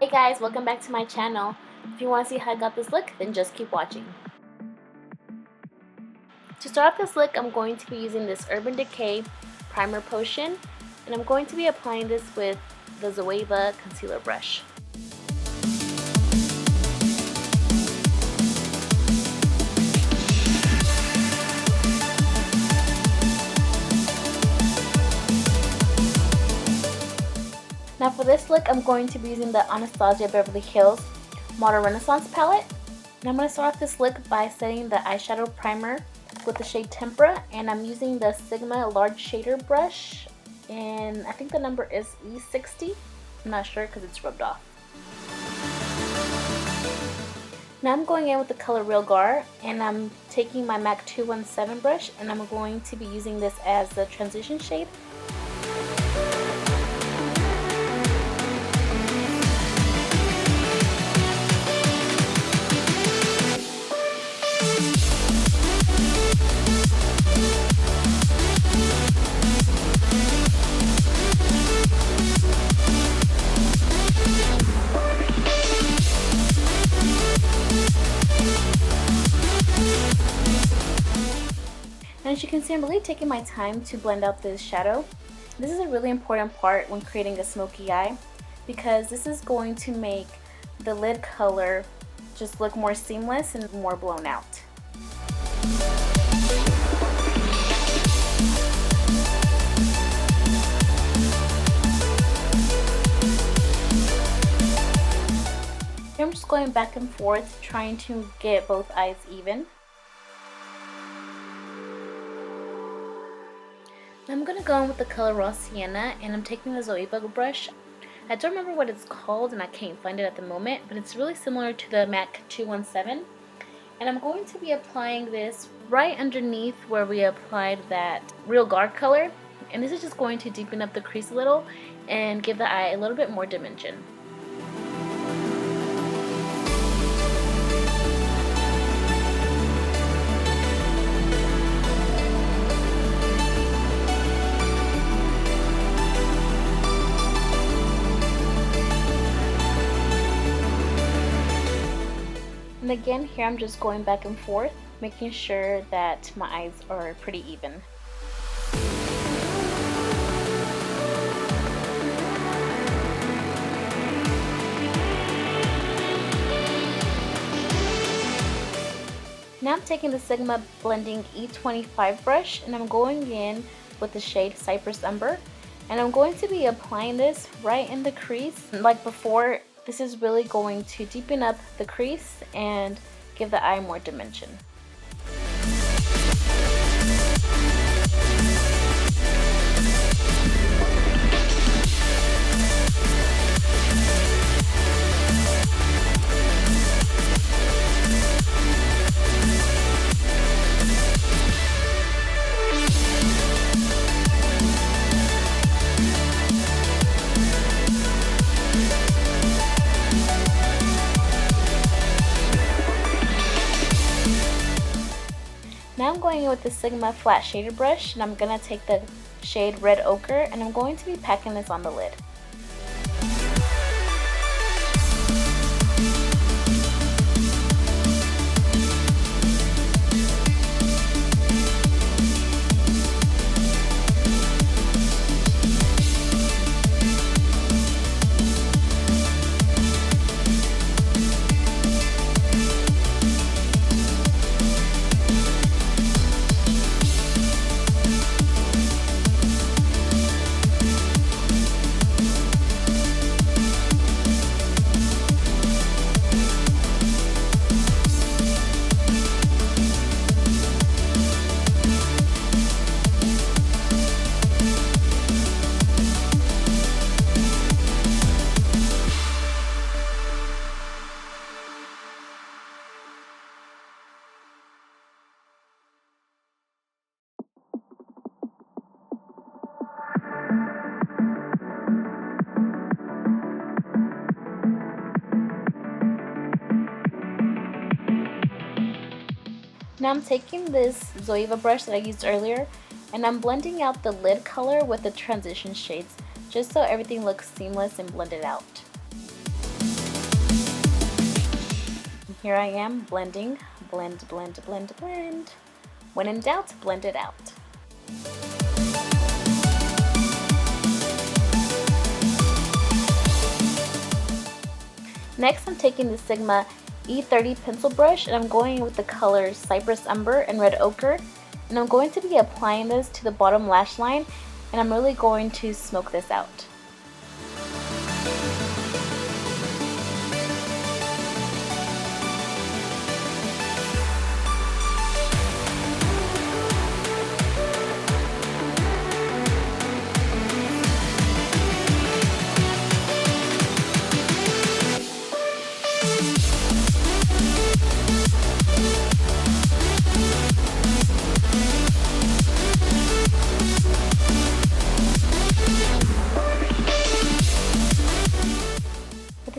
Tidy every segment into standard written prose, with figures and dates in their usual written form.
Hey guys, welcome back to my channel. If you want to see how I got this look, then just keep watching. To start off this look, I'm going to be using this Urban Decay Primer Potion, and I'm going to be applying this with the Zoeva Concealer Brush. Now for this look, I'm going to be using the Anastasia Beverly Hills Model Renaissance palette. And I'm going to start off this look by setting the eyeshadow primer with the shade Tempera, and I'm using the Sigma Large Shader Brush, and I think the number is E60. I'm not sure because it's rubbed off. Now I'm going in with the color Real Gar, and I'm taking my MAC 217 brush, and I'm going to be using this as the transition shade. And as you can see, I'm really taking my time to blend out this shadow. This is a really important part when creating a smoky eye, because this is going to make the lid color just look more seamless and more blown out. Here I'm just going back and forth trying to get both eyes even. I'm going to go in with the color Raw Sienna, and I'm taking the Zoeva brush. I don't remember what it's called and I can't find it at the moment, but it's really similar to the MAC 217. And I'm going to be applying this right underneath where we applied that Real Guard color. And this is just going to deepen up the crease a little and give the eye a little bit more dimension. And again, here I'm just going back and forth, making sure that my eyes are pretty even. Now I'm taking the Sigma Blending E25 brush, and I'm going in with the shade Cypress Umber, and I'm going to be applying this right in the crease. Like before, this is really going to deepen up the crease and give the eye more dimension. Now I'm going in with the Sigma Flat Shader Brush, and I'm going to take the shade Red Ochre, and I'm going to be packing this on the lid. Now I'm taking this Zoeva brush that I used earlier, and I'm blending out the lid color with the transition shades, just so everything looks seamless and blended out. Here I am blending, blend, blend, blend, blend. When in doubt, blend it out. Next, I'm taking the Sigma E30 pencil brush and I'm going with the colors Cypress Umber and Red Ochre. And I'm going to be applying this to the bottom lash line, and I'm really going to smoke this out.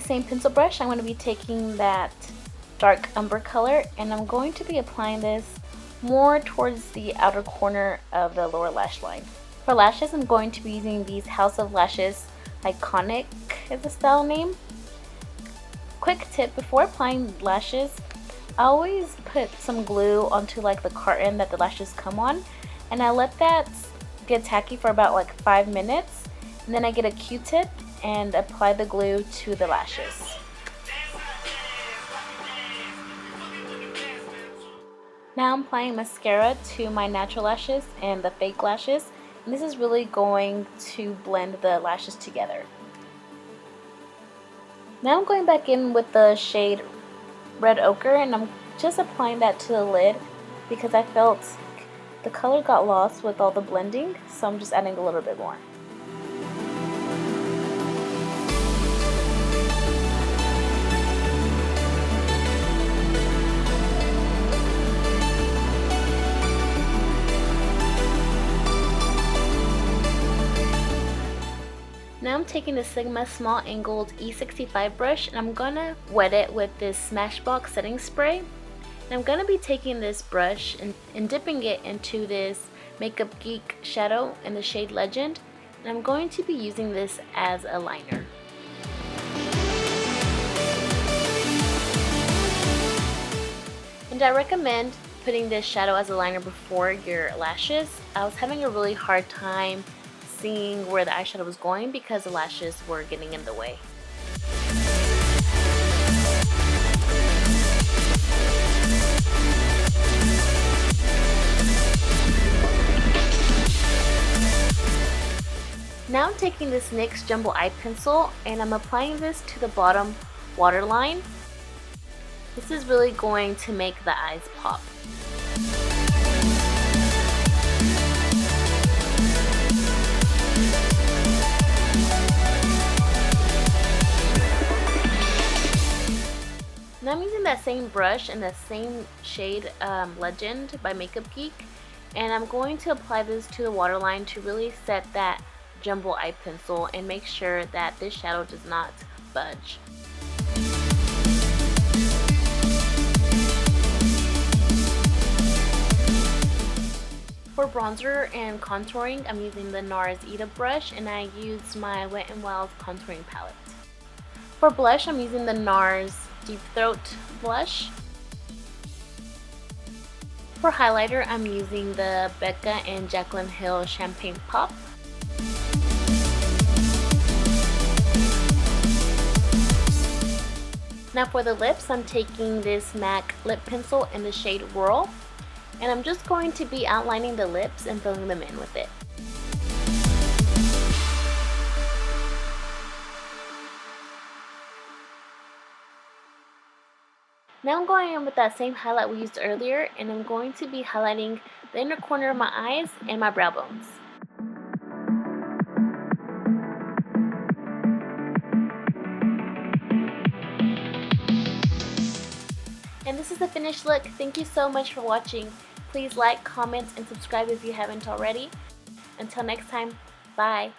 Same pencil brush, I'm going to be taking that dark umber color and I'm going to be applying this more towards the outer corner of the lower lash line. For lashes, I'm going to be using these House of Lashes Iconic is the style name. Quick tip, before applying lashes, I always put some glue onto like the carton that the lashes come on, and I let that get tacky for about like 5 minutes, and then I get a Q-tip and apply the glue to the lashes. Now I'm applying mascara to my natural lashes and the fake lashes, and this is really going to blend the lashes together. Now I'm going back in with the shade Red Ochre and I'm just applying that to the lid because I felt the color got lost with all the blending, so I'm just adding a little bit more. Now I'm taking the Sigma small angled E65 brush and I'm gonna wet it with this Smashbox setting spray. And I'm gonna be taking this brush and dipping it into this Makeup Geek shadow in the shade Legend. And I'm going to be using this as a liner. And I recommend putting this shadow as a liner before your lashes. I was having a really hard time seeing where the eyeshadow was going because the lashes were getting in the way. Now I'm taking this NYX Jumbo Eye Pencil and I'm applying this to the bottom waterline. This is really going to make the eyes pop. Now I'm using that same brush and the same shade Legend by Makeup Geek, and I'm going to apply this to the waterline to really set that jumbo eye pencil and make sure that this shadow does not budge. For bronzer and contouring, I'm using the NARS Ita brush and I use my Wet n Wild contouring palette. For blush, I'm using the NARS Deep Throat blush. For highlighter, I'm using the Becca and Jaclyn Hill Champagne Pop. Now for the lips, I'm taking this MAC lip pencil in the shade Whirl, and I'm just going to be outlining the lips and filling them in with it. Now I'm going in with that same highlight we used earlier, and I'm going to be highlighting the inner corner of my eyes and my brow bones. And this is the finished look. Thank you so much for watching. Please like, comment, and subscribe if you haven't already. Until next time, bye.